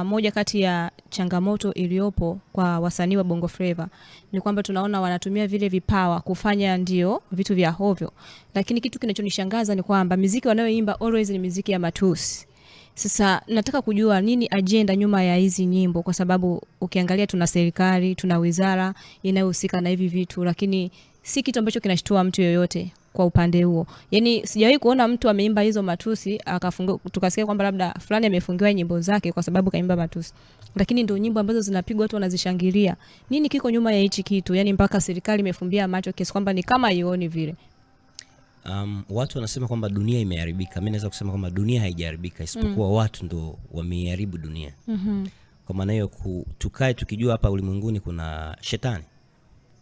moja kati ya changamoto iliyopo kwa wasanii wa Bongo Flava ni kwamba tunaona wanatumia vile vipawa kufanya ndio vitu vya hovyo, lakini kitu kinachonishangaza ni kwamba muziki wanayoimba always ni muziki ya matusi. Sasa nataka kujua nini agenda nyuma ya hizi nyimbo, kwa sababu ukiangalia tuna serikali, tuna wizara inayohusika na hivi vitu, lakini si kitu ambacho kinashtua mtu yoyote kwa upande huo. Yaani sijawahi kuona mtu ameimba hizo matusi akafunga tukasikia kwamba labda fulani amefungiwa nyimbo zake kwa sababu kaimba matusi. Lakini ndio nyimbo ambazo zinapigwa watu wanazishangilia. Nini kiko nyuma ya hichi kitu? Yaani mpaka serikali imefumbia macho kiasi kwamba ni kama haioni vile. Watu wanasema kwamba dunia imeharibika. Mimi naweza kusema kwamba dunia haijaharibika, isipokuwa watu ndo wameharibu dunia. Kwa maana hiyo tukae tukijua hapa ulimwenguni kuna shetani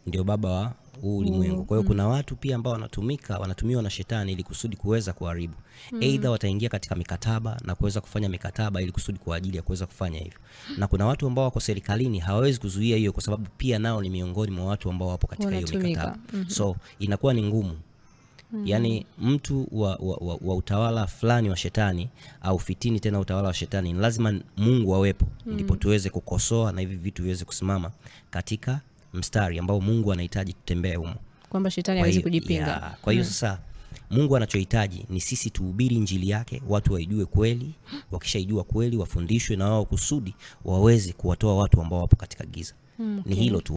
ndio baba wa ulimwengu. Kwa hiyo kuna watu pia ambao wanatumiwa na shetani ili kusudi kuweza kuharibu. Either wataingia katika mikataba na kuweza kufanya mikataba ili kusudi kwa ajili ya kuweza kufanya hivyo. Na kuna watu ambao wako serikalini hawawezi kuzuia hiyo, kwa sababu pia nao ni miongoni mwa watu ambao wapo katika hiyo mikataba. So inakuwa ni ngumu. Yaani mtu wa utawala fulani wa shetani au fitini tena utawala wa shetani, lazima Mungu awepo ndipo tuweze kukosoa na hivi vitu viweze kusimama katika mstari ambao Mungu anahitaji tutembee humo, kwamba shetani hawezi kujipinga. Kwa hiyo sasa Mungu anachohitaji ni sisi tuhubiri injili yake, watu waijue kweli, wakishaijua kweli wafundishwe na wao kusudi waweze kuwatoa watu ambao wapo katika giza. Ni hilo tu.